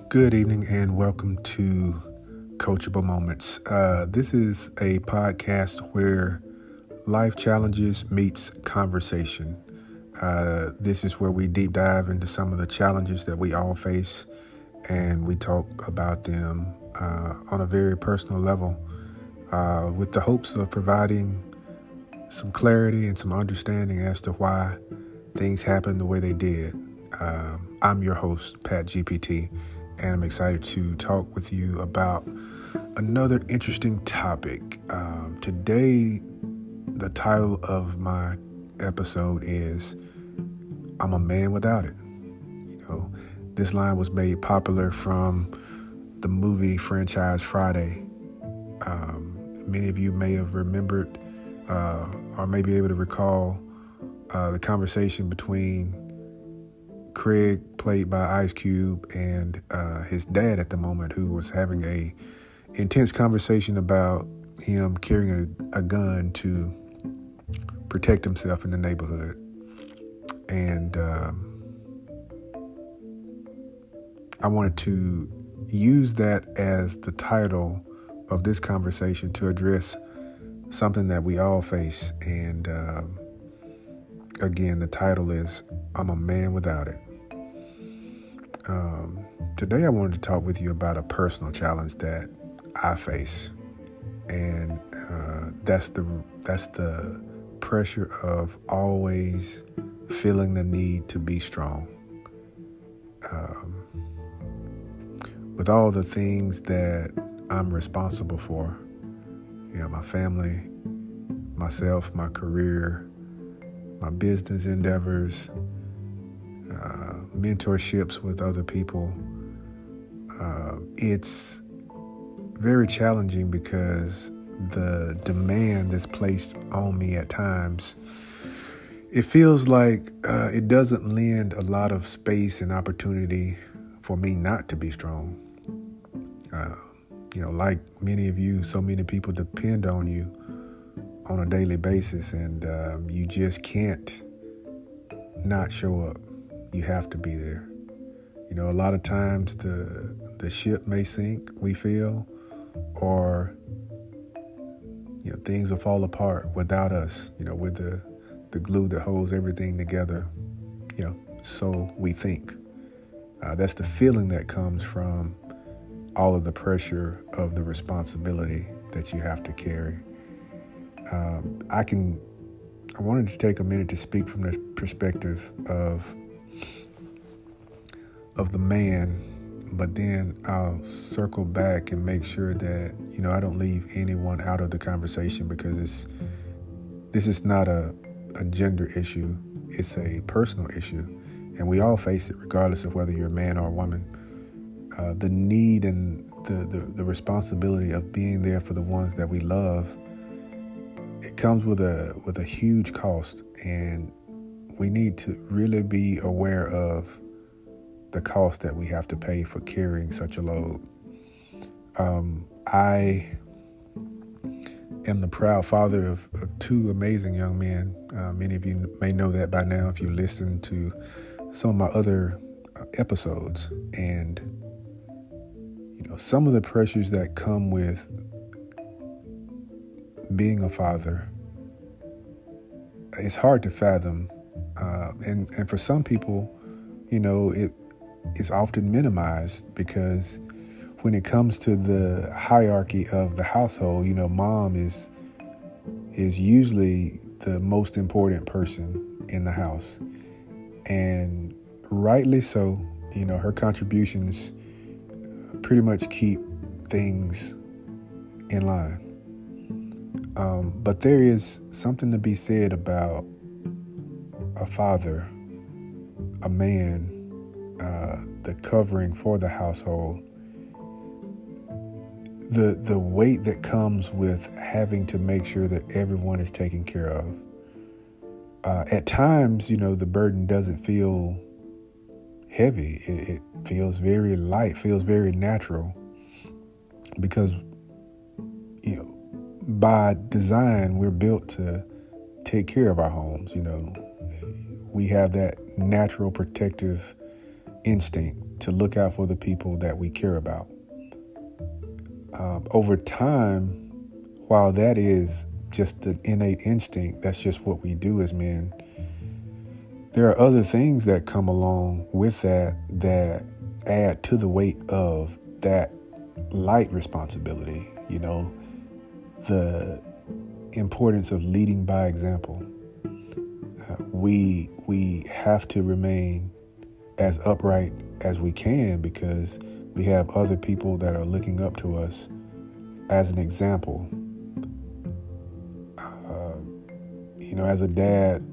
Good evening and welcome to Coachable Moments. This is a podcast where life challenges meets conversation. This is where we deep dive into some of the challenges that we all face and we talk about them on a very personal level with the hopes of providing some clarity and some understanding as to why things happened the way they did. I'm your host, Pat GPT, and I'm excited to talk with you about another interesting topic. Today, the title of my episode is I'm a Man Without It. This line was made popular from the movie franchise Friday. Many of you may have remembered or may be able to recall the conversation between Craig, played by Ice Cube, and his dad at the moment, who was having a intense conversation about him carrying a gun to protect himself in the neighborhood. And I wanted to use that as the title of this conversation to address something that we all face. And again, the title is I'm a Man Without It. Today I wanted to talk with you about a personal challenge that I face. And that's the pressure of always feeling the need to be strong. With all the things that I'm responsible for, my family, myself, my career, my business endeavors, mentorships with other people, it's very challenging because the demand that's placed on me at times, it feels like it doesn't lend a lot of space and opportunity for me not to be strong. Like many of you, so many people depend on you on a daily basis, and you just can't not show up. You have to be there. A lot of times the ship may sink, we feel, or things will fall apart without us, with the glue that holds everything together, so we think. That's the feeling that comes from all of the pressure of the responsibility that you have to carry. I wanted to take a minute to speak from the perspective of the man, but then I'll circle back and make sure that, I don't leave anyone out of the conversation, because this is not a gender issue. It's a personal issue, and we all face it regardless of whether you're a man or a woman. The need and the responsibility of being there for the ones that we love, it comes with a huge cost, and we need to really be aware of the cost that we have to pay for carrying such a load. I am the proud father of two amazing young men. Many of you may know that by now if you listen to some of my other episodes. And some of the pressures that come with being a father, it's hard to fathom. And for some people, it's often minimized, because when it comes to the hierarchy of the household, mom is usually the most important person in the house. And rightly so, her contributions pretty much keep things in line. But there is something to be said about a father, a man, the covering for the household, the weight that comes with having to make sure that everyone is taken care of. At times, the burden doesn't feel heavy. It feels very light, feels very natural, because, by design, we're built to take care of our homes. We have that natural protective instinct to look out for the people that we care about. Over time, while that is just an innate instinct, that's just what we do as men, there are other things that come along with that add to the weight of that light responsibility. The importance of leading by example. We have to remain as upright as we can because we have other people that are looking up to us as an example. As a dad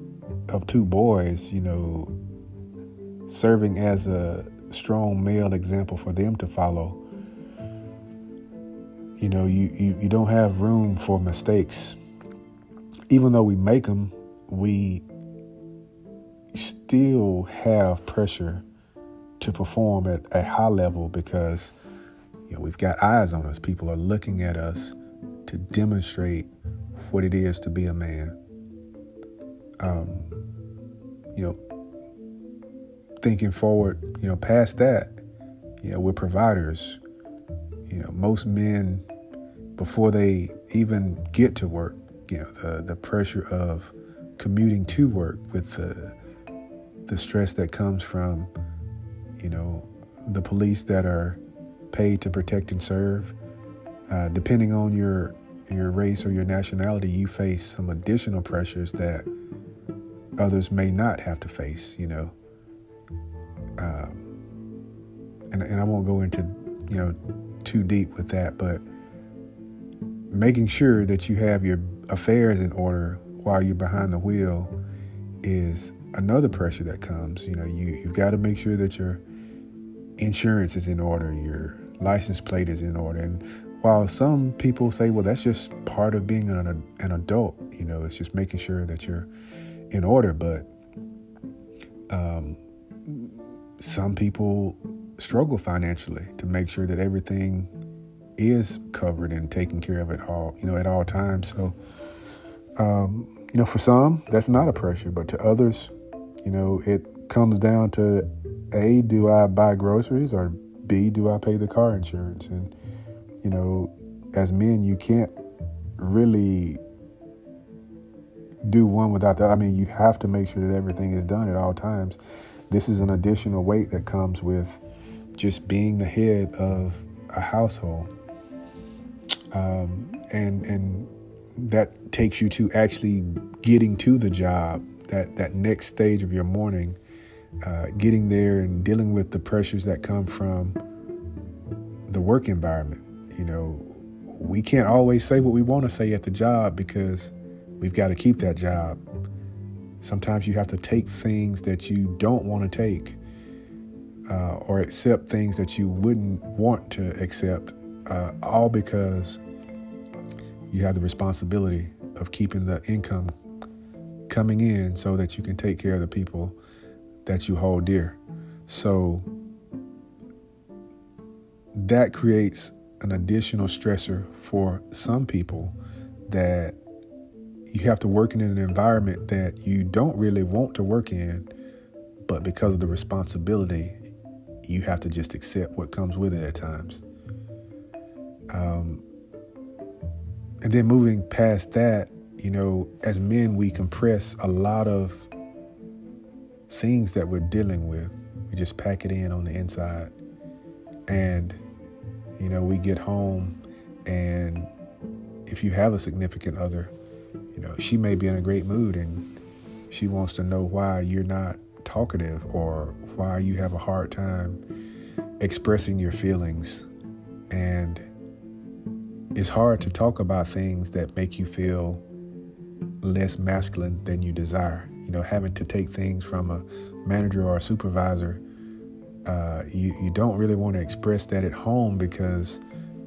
of two boys, serving as a strong male example for them to follow. You don't have room for mistakes. Even though we make them, we still have pressure to perform at a high level because we've got eyes on us. People are looking at us to demonstrate what it is to be a man. Thinking forward, past that, we're providers. Most men, before they even get to work, the pressure of commuting to work with the stress that comes from, the police that are paid to protect and serve. Depending on your race or your nationality, you face some additional pressures that others may not have to face, and I won't go into, too deep with that, but making sure that you have your affairs in order while you're behind the wheel is another pressure that comes. You've got to make sure that your insurance is in order, your license plate is in order. And while some people say, well, that's just part of being an adult, it's just making sure that you're in order. But some people struggle financially to make sure that everything is covered and taken care of at all times. So, for some, that's not a pressure, but to others, it comes down to A, do I buy groceries, or B, do I pay the car insurance? And, as men, you can't really do one without the other. You have to make sure that everything is done at all times. This is an additional weight that comes with just being the head of a household. And that takes you to actually getting to the job, that next stage of your morning, getting there and dealing with the pressures that come from the work environment. We can't always say what we want to say at the job because we've got to keep that job. Sometimes you have to take things that you don't want to take, or accept things that you wouldn't want to accept, all because you have the responsibility of keeping the income coming in so that you can take care of the people that you hold dear. So that creates an additional stressor for some people, that you have to work in an environment that you don't really want to work in, but because of the responsibility, you have to just accept what comes with it at times. And then moving past that, as men, we compress a lot of things that we're dealing with. We just pack it in on the inside. And, we get home, and if you have a significant other, she may be in a great mood and she wants to know why you're not talkative or why you have a hard time expressing your feelings. And it's hard to talk about things that make you feel less masculine than you desire. Having to take things from a manager or a supervisor, you don't really want to express that at home because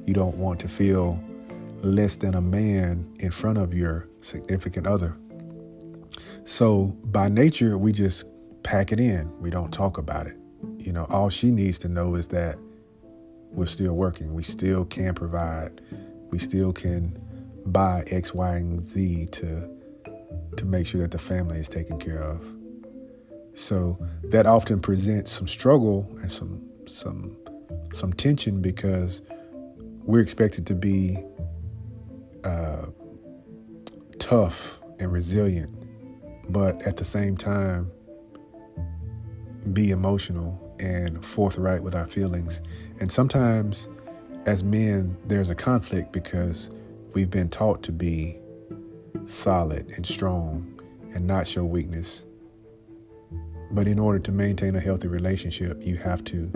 you don't want to feel less than a man in front of your significant other. So by nature, we just pack it in. We don't talk about it. All she needs to know is that we're still working. We still can provide. We still can buy X, Y, and Z to make sure that the family is taken care of. So that often presents some struggle and some tension because we're expected to be tough and resilient, but at the same time be emotional and forthright with our feelings. And sometimes as men, there's a conflict because we've been taught to be solid and strong and not show weakness. But in order to maintain a healthy relationship, you have to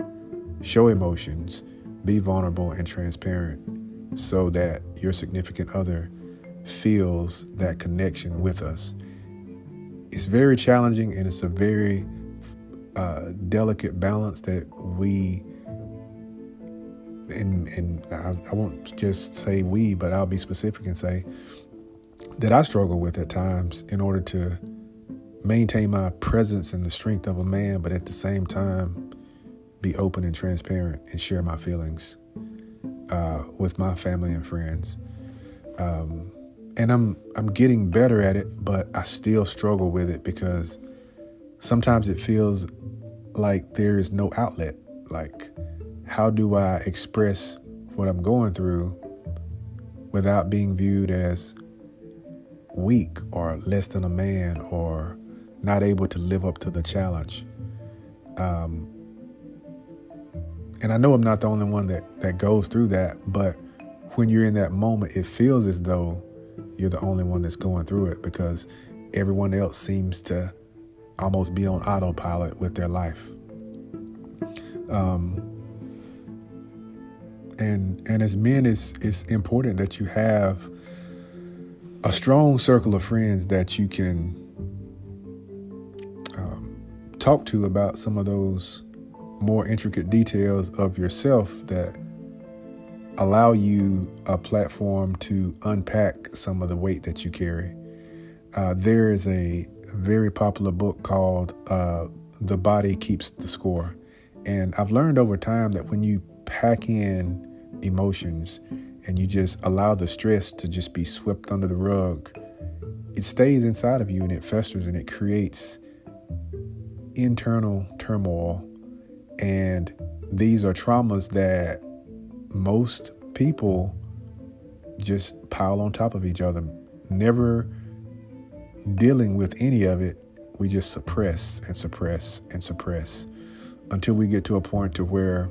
show emotions, be vulnerable and transparent so that your significant other feels that connection with us. It's very challenging, and it's a very delicate balance that we, and I won't just say we, but I'll be specific and say that I struggle with at times in order to maintain my presence and the strength of a man, but at the same time be open and transparent and share my feelings with my family and friends. And I'm getting better at it, but I still struggle with it because sometimes it feels like there is no outlet. Like, how do I express what I'm going through without being viewed as weak or less than a man or not able to live up to the challenge? And I know I'm not the only one that goes through that, but when you're in that moment, it feels as though you're the only one that's going through it because everyone else seems to almost be on autopilot with their life. And as men, it's important that you have a strong circle of friends that you can talk to about some of those more intricate details of yourself that allow you a platform to unpack some of the weight that you carry. There is a very popular book called The Body Keeps the Score. And I've learned over time that when you pack in emotions and you just allow the stress to just be swept under the rug, it stays inside of you and it festers and it creates internal turmoil. And these are traumas that most people just pile on top of each other, never dealing with any of it. We just suppress and suppress and suppress until we get to a point to where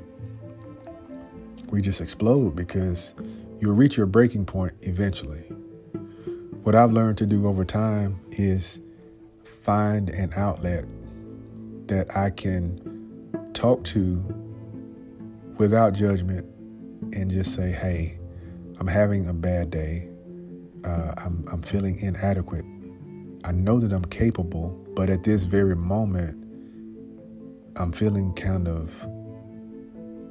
we just explode, because you'll reach your breaking point eventually. What I've learned to do over time is find an outlet that I can talk to without judgment and just say, hey, I'm having a bad day. I'm feeling inadequate. I know that I'm capable, but at this very moment, I'm feeling kind of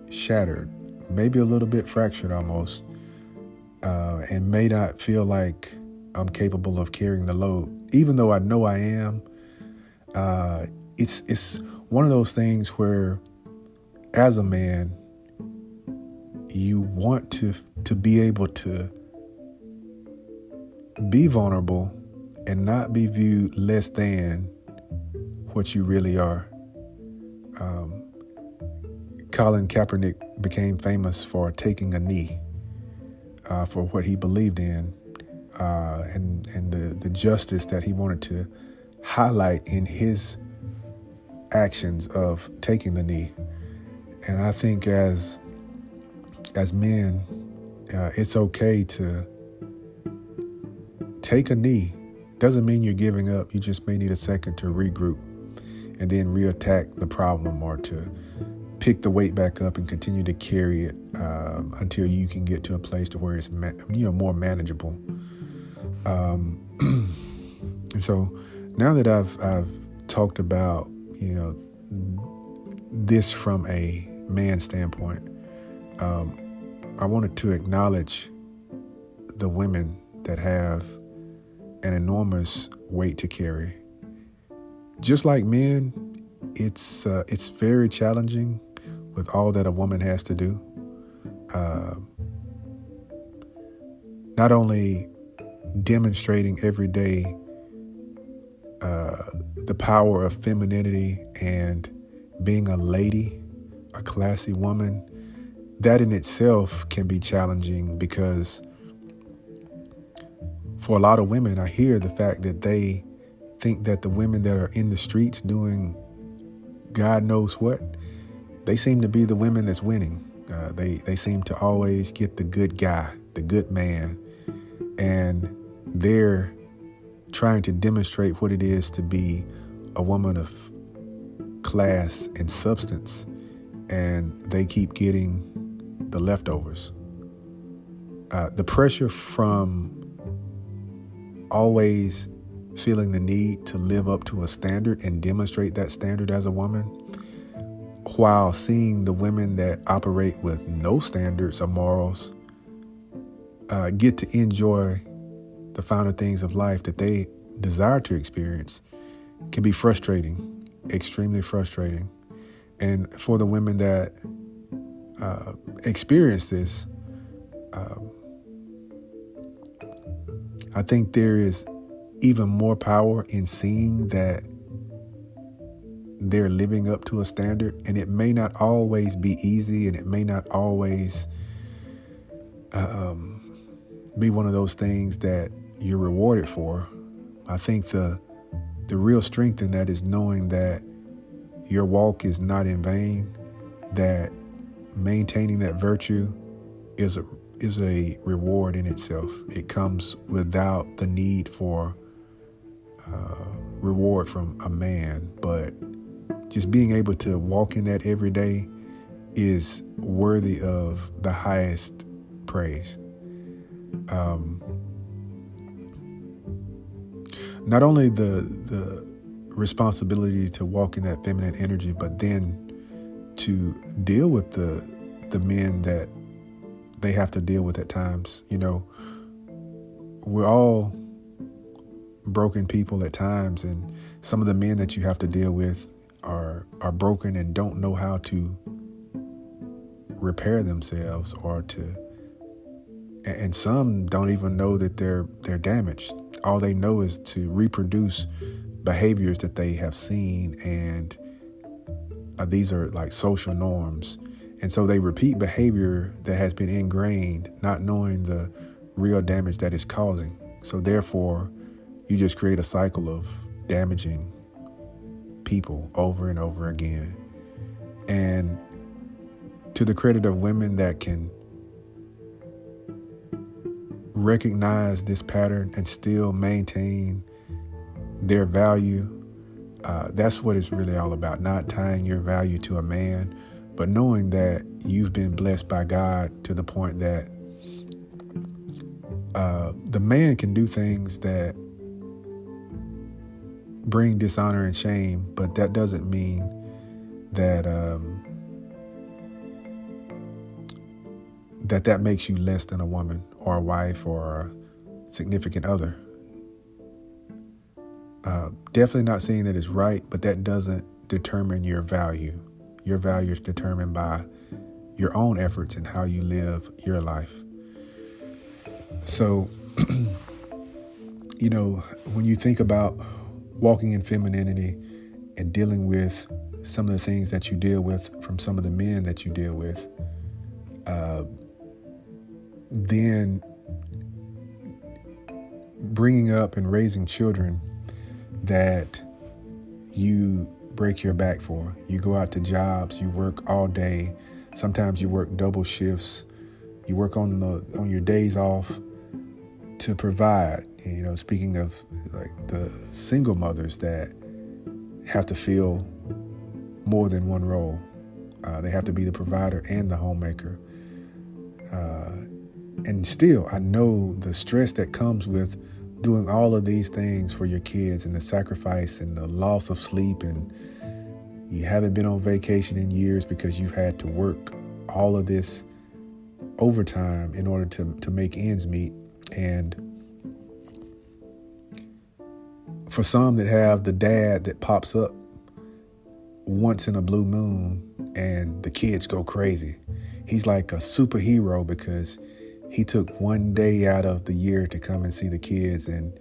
shattered, maybe a little bit fractured almost, and may not feel like I'm capable of carrying the load, even though I know I am. It's one of those things where, as a man, you want to be able to be vulnerable and not be viewed less than what you really are. Colin Kaepernick became famous for taking a knee for what he believed in, and the justice that he wanted to highlight in his actions of taking the knee. And I think as men, it's okay to take a knee. Doesn't mean you're giving up. You just may need a second to regroup and then reattack the problem, or to pick the weight back up and continue to carry it until you can get to a place to where it's more manageable. And so now that I've talked about this from a man standpoint, I wanted to acknowledge the women that have an enormous weight to carry. Just like men, it's very challenging with all that a woman has to do. Not only demonstrating every day the power of femininity and being a lady, a classy woman, that in itself can be challenging because for a lot of women, I hear the fact that they think that the women that are in the streets doing God knows what, they seem to be the women that's winning. They seem to always get the good guy, the good man, and they're trying to demonstrate what it is to be a woman of class and substance, and they keep getting the leftovers. The pressure from always feeling the need to live up to a standard and demonstrate that standard as a woman, while seeing the women that operate with no standards or morals get to enjoy the finer things of life that they desire to experience, can be frustrating, extremely frustrating. And for the women that experience this, I think there is even more power in seeing that they're living up to a standard, and it may not always be easy, and it may not always be one of those things that you're rewarded for. I think the real strength in that is knowing that your walk is not in vain, that maintaining that virtue is a reward in itself. It comes without the need for reward from a man, but just being able to walk in that every day is worthy of the highest praise. Not only the responsibility to walk in that feminine energy, but then to deal with the men that they have to deal with at times. You know, we're all broken people at times, and some of the men that you have to deal with are broken and don't know how to repair themselves, and some don't even know that they're damaged. All they know is to reproduce behaviors that they have seen, and these are like social norms. And so they repeat behavior that has been ingrained, not knowing the real damage that it's causing. So therefore, you just create a cycle of damaging people over and over again. And to the credit of women that can recognize this pattern and still maintain their value, that's what it's really all about. Not tying your value to a man, but knowing that you've been blessed by God to the point that the man can do things that bring dishonor and shame, but that doesn't mean that that makes you less than a woman or a wife or a significant other. Definitely not saying that it's right, but that doesn't determine your value. Your value is determined by your own efforts and how you live your life. So, you know, when you think about walking in femininity and dealing with some of the things that you deal with from some of the men that you deal with, then bringing up and raising children that you break your back for. You go out to jobs, you work all day. Sometimes you work double shifts. You work on your days off to provide. You know, speaking of like the single mothers that have to fill more than one role. They have to be the provider and the homemaker. And still, I know the stress that comes with doing all of these things for your kids, and the sacrifice and the loss of sleep, and you haven't been on vacation in years because you've had to work all of this overtime in order to make ends meet. And for some that have the dad that pops up once in a blue moon and the kids go crazy, he's like a superhero because he took one day out of the year to come and see the kids, and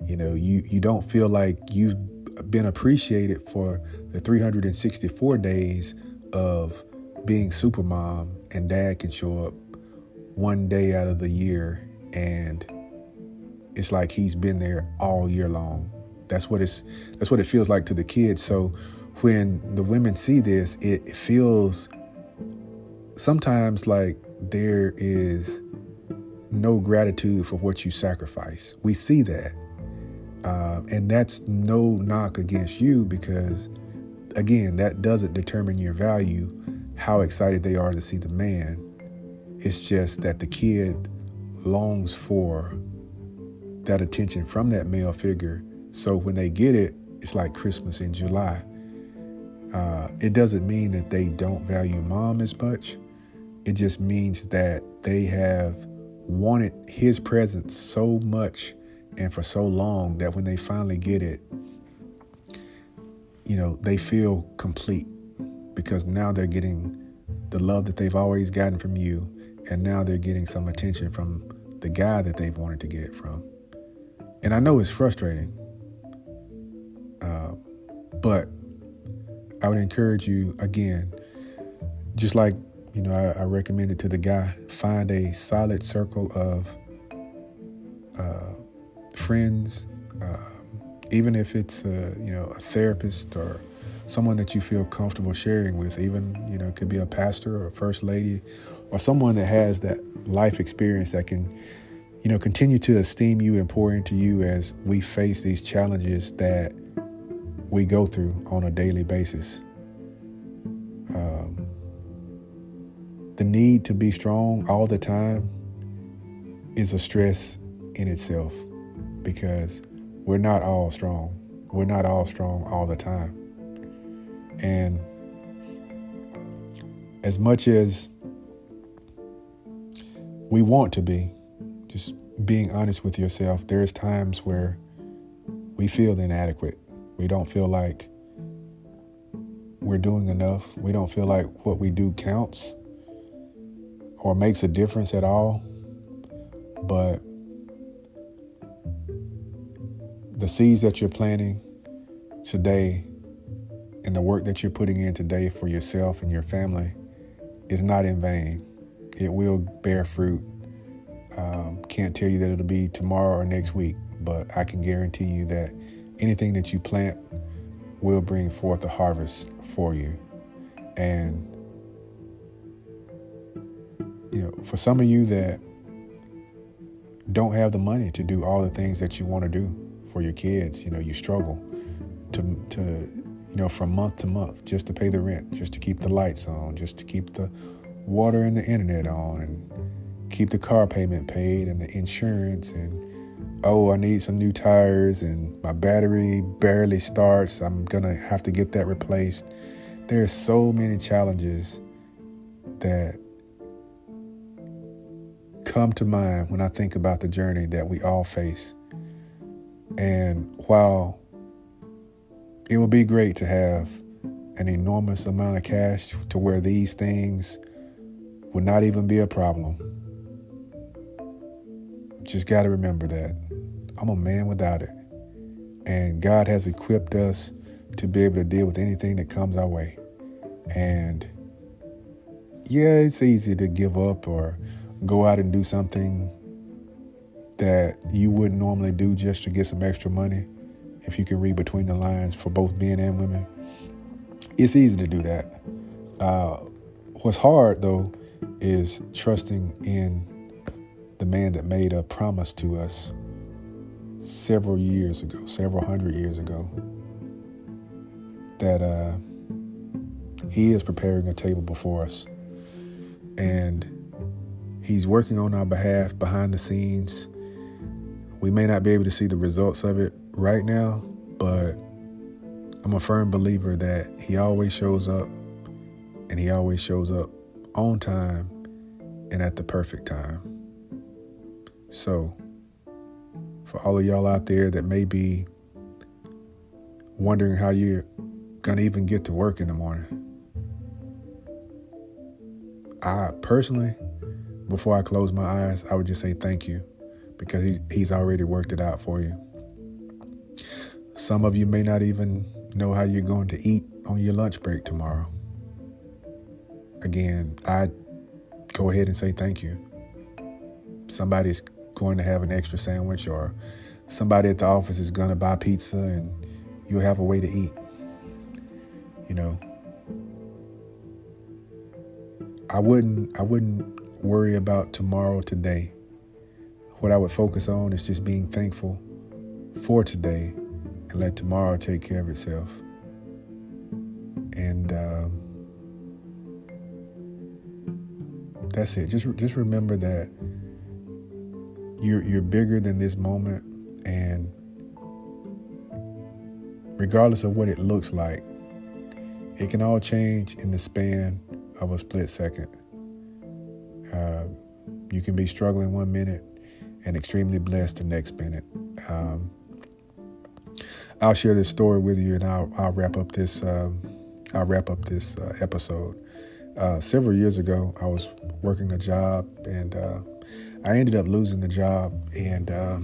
You don't feel like you've been appreciated for the 364 days of being super mom, and dad can show up one day out of the year and it's like he's been there all year long. That's what it feels like to the kids. So when the women see this, it feels sometimes like there is no gratitude for what you sacrifice. We see that. And that's no knock against you because, again, that doesn't determine your value, how excited they are to see the man. It's just that the kid longs for that attention from that male figure. So when they get it, it's like Christmas in July. It doesn't mean that they don't value mom as much. It just means that they have wanted his presence so much and for so long that when they finally get it, they feel complete because now they're getting the love that they've always gotten from you, and now they're getting some attention from the guy that they've wanted to get it from. And I know it's frustrating, but I would encourage you, again, just like, I recommended to the guy, find a solid circle of friends, even if it's a therapist or someone that you feel comfortable sharing with, even, it could be a pastor or a first lady or someone that has that life experience that can, continue to esteem you and pour into you as we face these challenges that we go through on a daily basis. The need to be strong all the time is a stress in itself because we're not all strong. We're not all strong all the time. And as much as we want to be, just being honest with yourself, there's times where we feel inadequate. We don't feel like we're doing enough. We don't feel like what we do counts or makes a difference at all. But the seeds that you're planting today and the work that you're putting in today for yourself and your family is not in vain. It will bear fruit. Can't tell you that it'll be tomorrow or next week, but I can guarantee you that anything that you plant will bring forth a harvest for you. And, for some of you that don't have the money to do all the things that you want to do for your kids, you struggle to from month to month just to pay the rent, just to keep the lights on, just to keep the water and the internet on, and keep the car payment paid and the insurance, and I need some new tires and my battery barely starts. I'm gonna have to get that replaced. There's so many challenges that come to mind when I think about the journey that we all face. And while it would be great to have an enormous amount of cash to where these things would not even be a problem, just got to remember that I'm a man without it. And God has equipped us to be able to deal with anything that comes our way. And yeah, it's easy to give up or go out and do something that you wouldn't normally do just to get some extra money. If you can read between the lines for both men and women, it's easy to do that. What's hard, though, is trusting in the man that made a promise to us several hundred years ago, that he is preparing a table before us. And he's working on our behalf behind the scenes. We may not be able to see the results of it right now, but I'm a firm believer that he always shows up, and he always shows up on time and at the perfect time. So for all of y'all out there that may be wondering how you're gonna even get to work in the morning, I personally, before I close my eyes, I would just say thank you, because he's already worked it out for you. Some of you may not even know how you're going to eat on your lunch break tomorrow. Again, I go ahead and say thank you. Somebody's going to have an extra sandwich, or somebody at the office is going to buy pizza, and you'll have a way to eat. I wouldn't worry about tomorrow today. What I would focus on is just being thankful for today and let tomorrow take care of itself. And that's it. Just remember that you're bigger than this moment, and regardless of what it looks like, it can all change in the span of a split second. You can be struggling 1 minute and extremely blessed the next minute. I'll share this story with you, and I'll wrap up this episode. Several years ago, I was working a job, and I ended up losing the job, and I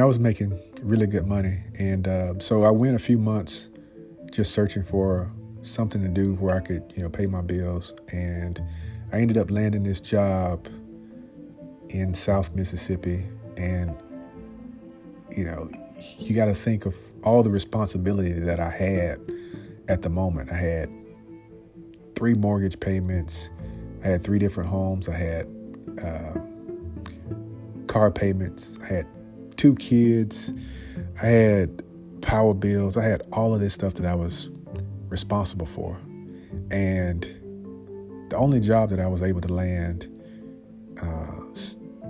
was making really good money, and so I went a few months just searching for something to do where I could, pay my bills, and I ended up landing this job in South Mississippi. And you got to think of all the responsibility that I had at the moment. I had 3 mortgage payments. I had 3 different homes. I had car payments. I had 2 kids. I had power bills. I had all of this stuff that I was responsible for. And the only job that I was able to land,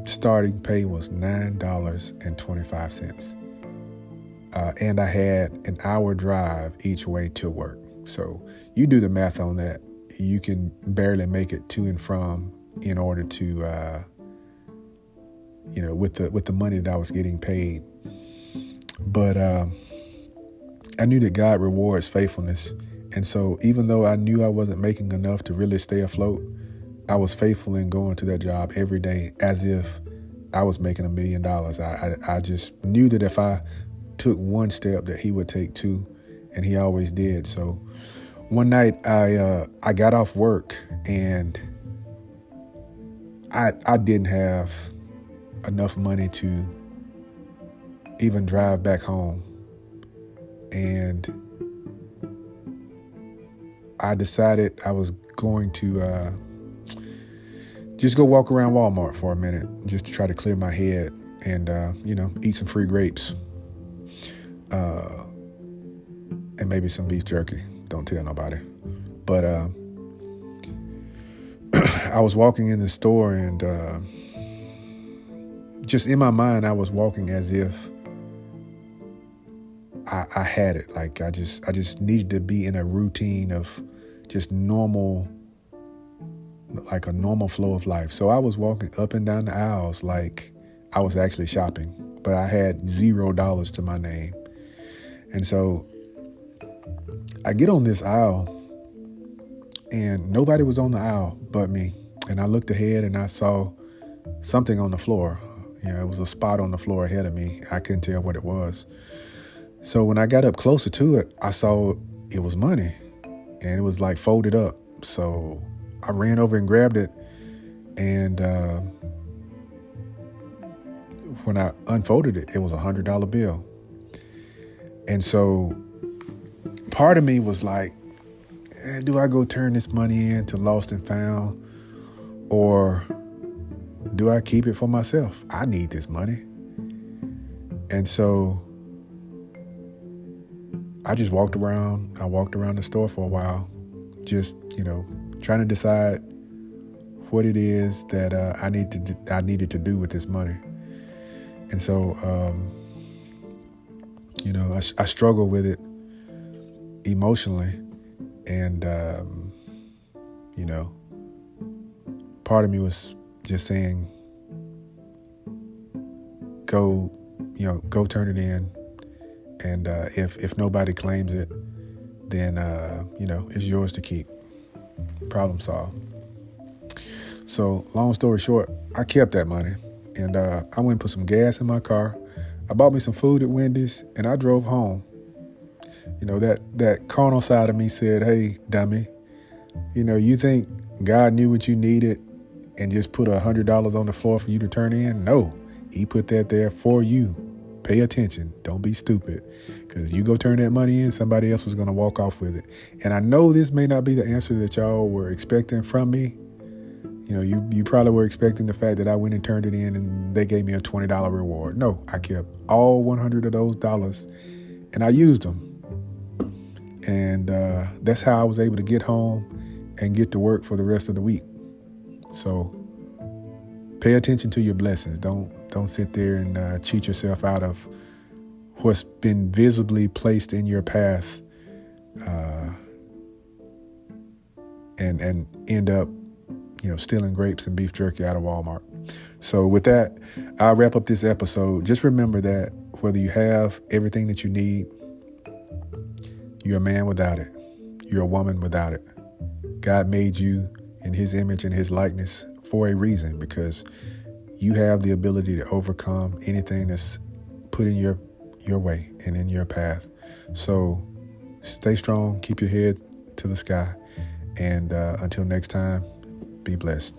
starting pay was $9.25. And I had an hour drive each way to work. So you do the math on that. You can barely make it to and from in order to, with the money that I was getting paid. But I knew that God rewards faithfulness. And so even though I knew I wasn't making enough to really stay afloat, I was faithful in going to that job every day as if I was making $1 million. I just knew that if I took one step, that he would take 2, and he always did. So one night I got off work, and I didn't have enough money to even drive back home. And I decided I was going to just go walk around Walmart for a minute, just to try to clear my head and, eat some free grapes and maybe some beef jerky. Don't tell nobody. But I was walking in the store, and just in my mind, I was walking as if I had it. Like I just needed to be in a routine of just normal, like a normal flow of life. So I was walking up and down the aisles like I was actually shopping, but I had $0 to my name. And so I get on this aisle, and nobody was on the aisle but me. And I looked ahead, and I saw something on the floor. It was a spot on the floor ahead of me. I couldn't tell what it was. So when I got up closer to it, I saw it was money, and it was like folded up. So I ran over and grabbed it, and when I unfolded it, it was a $100 bill. And so part of me was like, do I go turn this money in to Lost and Found, or do I keep it for myself? I need this money. And so I just walked around the store for a while, just, trying to decide what it is that I needed to do with this money. And so, I struggled with it emotionally. And, part of me was just saying, go turn it in. And if nobody claims it, then, it's yours to keep. Problem solved. So long story short, I kept that money. And I went and put some gas in my car. I bought me some food at Wendy's, and I drove home. You know, that carnal side of me said, hey, dummy, you know, you think God knew what you needed and just put $100 on the floor for you to turn in? No, he put that there for you. Pay attention. Don't be stupid, because you go turn that money in, somebody else was going to walk off with it. And I know this may not be the answer that y'all were expecting from me. You know, you probably were expecting the fact that I went and turned it in and they gave me a $20 reward. No, I kept all 100 of those dollars and I used them. And that's how I was able to get home and get to work for the rest of the week. So pay attention to your blessings. Don't sit there and cheat yourself out of what's been visibly placed in your path and end up, you know, stealing grapes and beef jerky out of Walmart. So with that, I'll wrap up this episode. Just remember that whether you have everything that you need, you're a man without it. You're a woman without it. God made you in his image and his likeness for a reason, because you have the ability to overcome anything that's put in your way and in your path. So stay strong, keep your head to the sky, and until next time, be blessed.